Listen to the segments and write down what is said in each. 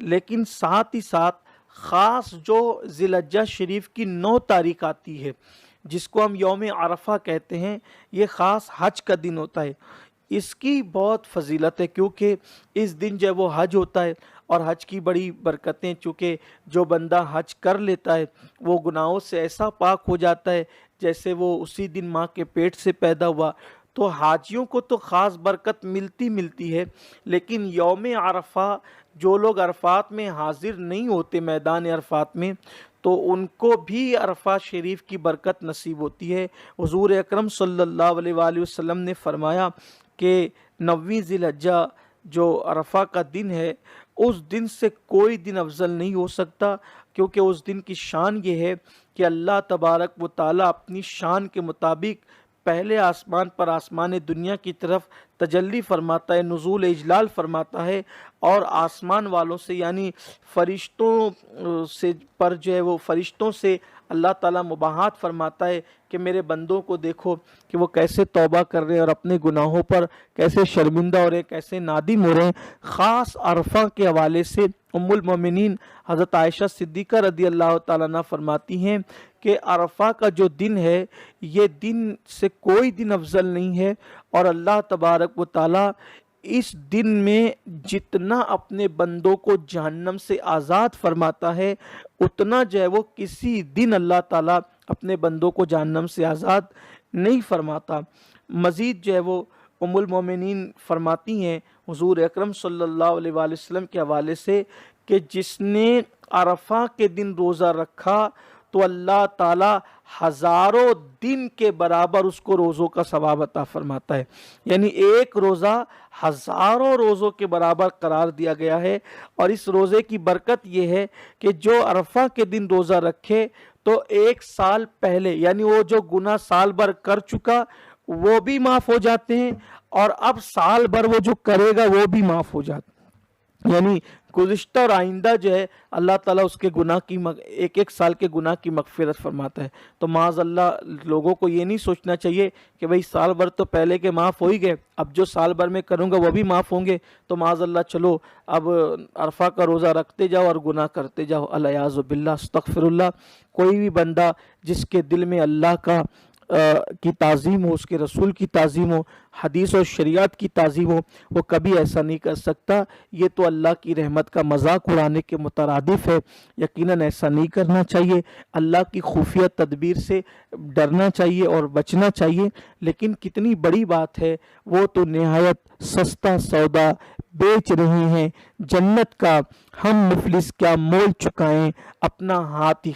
لیکن ساتھ ہی ساتھ خاص جو ذی الحجہ شریف کی 9 تاریخ آتی ہے جس کو ہم یوم عرفہ کہتے ہیں، یہ خاص حج کا دن ہوتا ہے۔ اس کی بہت فضیلت ہے کیونکہ اس دن جو ہے وہ حج ہوتا ہے، اور حج کی بڑی برکتیں، چونکہ جو بندہ حج کر لیتا ہے وہ گناہوں سے ایسا پاک ہو جاتا ہے جیسے وہ اسی دن ماں کے پیٹ سے پیدا ہوا۔ تو حاجیوں کو تو خاص برکت ملتی ہے، لیکن یوم عرفہ جو لوگ عرفات میں حاضر نہیں ہوتے میدان عرفات میں، تو ان کو بھی عرفہ شریف کی برکت نصیب ہوتی ہے۔ حضور اکرم صلی اللہ علیہ وآلہ وسلم نے فرمایا کہ 9ویں ذی الحجہ جو عرفہ کا دن ہے، اس دن سے کوئی دن افضل نہیں ہو سکتا، کیونکہ اس دن کی شان یہ ہے کہ اللہ تبارک و تعالیٰ اپنی شان کے مطابق پہلے آسمان پر آسمان دنیا کی طرف تجلی فرماتا ہے، نزول اجلال فرماتا ہے، اور آسمان والوں سے یعنی فرشتوں سے پر جو ہے وہ فرشتوں سے اللہ تعالیٰ مباحات فرماتا ہے کہ میرے بندوں کو دیکھو کہ وہ کیسے توبہ کر رہے ہیں اور اپنے گناہوں پر کیسے شرمندہ ہو رہے ہیں، کیسے نادم ہو رہے ہیں۔ خاص عرفہ کے حوالے سے ام المومنین حضرت عائشہ صدیقہ رضی اللہ تعالیٰ عنہ فرماتی ہیں کہ عرفہ کا جو دن ہے یہ دن سے کوئی دن افضل نہیں ہے، اور اللہ تبارک و تعالیٰ اس دن میں جتنا اپنے بندوں کو جہنم سے آزاد فرماتا ہے، اتنا جو ہے وہ کسی دن اللہ تعالیٰ اپنے بندوں کو جہنم سے آزاد نہیں فرماتا۔ مزید جو ہے وہ ام المومنین فرماتی ہیں حضور اکرم صلی اللہ علیہ وآلہ وسلم کے حوالے سے کہ جس نے عرفہ کے دن روزہ رکھا تو اللہ تعالیٰ ہزاروں دن کے برابر اس کو روزوں کا ثواب عطا فرماتا ہے، یعنی ایک روزہ ہزاروں روزوں کے برابر قرار دیا گیا ہے۔ اور اس روزے کی برکت یہ ہے کہ جو عرفہ کے دن روزہ رکھے تو 1 سال پہلے یعنی وہ جو گناہ سال بھر کر چکا وہ بھی معاف ہو جاتے ہیں، اور اب سال بھر وہ جو کرے گا وہ بھی معاف ہو جاتے ہیں، یعنی گزشتہ اور آئندہ جو ہے اللہ تعالیٰ اس کے گناہ کی ایک سال کے گناہ کی مغفرت فرماتا ہے۔ تو معاذ اللہ لوگوں کو یہ نہیں سوچنا چاہیے کہ بھئی سال بھر تو پہلے کے معاف ہو ہی گئے، اب جو سال بھر میں کروں گا وہ بھی معاف ہوں گے، تو معاذ اللہ چلو اب عرفہ کا روزہ رکھتے جاؤ اور گناہ کرتے جاؤ، الیاذ باللہ، استغفر اللہ۔ کوئی بھی بندہ جس کے دل میں اللہ کی تعظیم ہو، اس کے رسول کی تعظیم ہو، حدیث اور شریعت کی تعظیم ہو، وہ کبھی ایسا نہیں کر سکتا۔ یہ تو اللہ کی رحمت کا مذاق اڑانے کے مترادف ہے، یقیناً ایسا نہیں کرنا چاہیے۔ اللہ کی خفیہ تدبیر سے ڈرنا چاہیے اور بچنا چاہیے، لیکن کتنی بڑی بات ہے، وہ تو نہایت سستا سودا بیچ رہے ہیں جنت کا، ہم مفلس کیا مول چکائیں، اپنا ہاتھ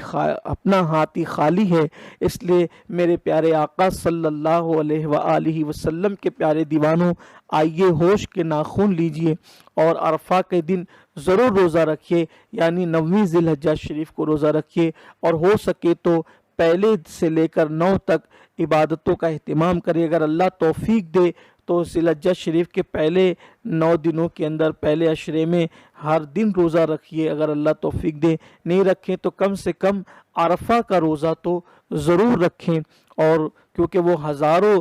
ہی خالی ہے۔ اس لیے میرے پیارے آقا صلی اللہ علیہ وآلہ وسلم کے پیارے دیوانوں، آئیے ہوش کے ناخن لیجئے اور عرفہ کے دن ضرور روزہ رکھیے، یعنی 9ویں ذی الحجہ شریف کو روزہ رکھیے، اور ہو سکے تو پہلے سے لے کر 9 تک عبادتوں کا اہتمام کریے۔ اگر اللہ توفیق دے تو ذی الحجہ شریف کے پہلے 9 دنوں کے اندر پہلے عشرے میں ہر دن روزہ رکھیے، اگر اللہ توفیق دے۔ نہیں رکھیں تو کم سے کم عرفہ کا روزہ تو ضرور رکھیں، اور کیونکہ وہ ہزاروں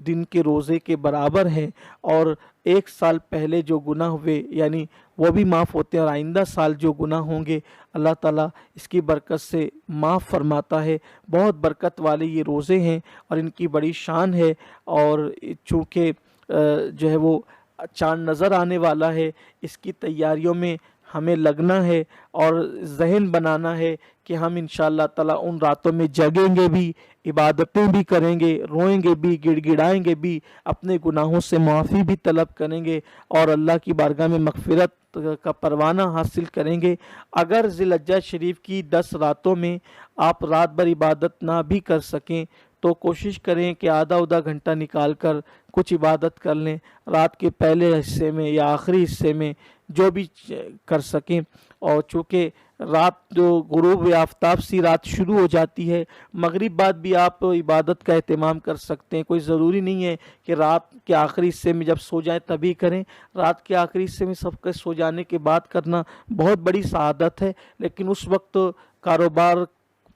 دن کے روزے کے برابر ہیں، اور 1 سال پہلے جو گناہ ہوئے یعنی وہ بھی معاف ہوتے ہیں، اور آئندہ سال جو گناہ ہوں گے اللہ تعالیٰ اس کی برکت سے معاف فرماتا ہے۔ بہت برکت والے یہ روزے ہیں اور ان کی بڑی شان ہے، اور چونکہ جو ہے وہ چاند نظر آنے والا ہے، اس کی تیاریوں میں ہمیں لگنا ہے اور ذہن بنانا ہے کہ ہم انشاءاللہ تعالیٰ ان راتوں میں جگیں گے بھی، عبادتیں بھی کریں گے، روئیں گے بھی، گڑ گڑائیں گے بھی، اپنے گناہوں سے معافی بھی طلب کریں گے، اور اللہ کی بارگاہ میں مغفرت کا پروانہ حاصل کریں گے۔ اگر ذی الحجہ شریف کی 10 راتوں میں آپ رات بھر عبادت نہ بھی کر سکیں تو کوشش کریں کہ آدھا گھنٹہ نکال کر کچھ عبادت کر لیں، رات کے پہلے حصے میں یا آخری حصے میں جو بھی کر سکیں۔ اور چونکہ رات جو غروب آفتاب سی رات شروع ہو جاتی ہے، مغرب بعد بھی آپ عبادت کا اہتمام کر سکتے ہیں، کوئی ضروری نہیں ہے کہ رات کے آخری حصے میں جب سو جائیں تبھی کریں۔ رات کے آخری حصے میں سب کے سو جانے کے بعد کرنا بہت بڑی سعادت ہے، لیکن اس وقت کاروبار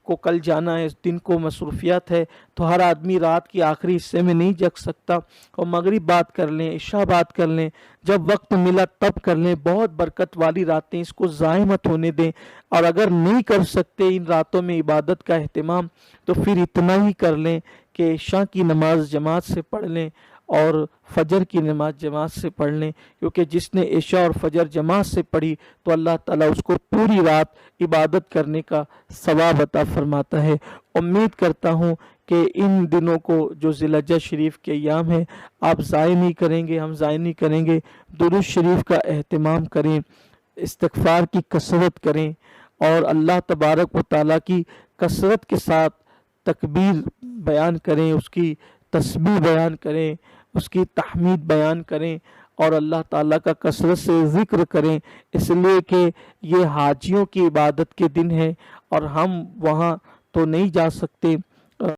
کو کل جانا ہے، اس دن کو مصروفیات ہے، تو ہر آدمی رات کی آخری حصے میں نہیں جگ سکتا، اور مغرب بات کر لیں، عشاء بات کر لیں، جب وقت ملا تب کر لیں، بہت برکت والی راتیں، اس کو ضائع مت ہونے دیں۔ اور اگر نہیں کر سکتے ان راتوں میں عبادت کا اہتمام، تو پھر اتنا ہی کر لیں کہ عشاء کی نماز جماعت سے پڑھ لیں اور فجر کی نماز جماعت سے پڑھ لیں، کیونکہ جس نے عشاء اور فجر جماعت سے پڑھی تو اللہ تعالیٰ اس کو پوری رات عبادت کرنے کا ثواب عطا فرماتا ہے۔ امید کرتا ہوں کہ ان دنوں کو جو ذی الحجہ شریف کے ایام ہیں آپ ضائع نہیں کریں گے، ہم ضائع نہیں کریں گے۔ درود شریف کا اہتمام کریں، استغفار کی کثرت کریں، اور اللہ تبارک و تعالیٰ کی کثرت کے ساتھ تکبیر بیان کریں، اس کی تسبیح بیان کریں، اس کی تحمید بیان کریں، اور اللہ تعالیٰ کا کثرت سے ذکر کریں، اس لیے کہ یہ حاجیوں کی عبادت کے دن ہے اور ہم وہاں تو نہیں جا سکتے،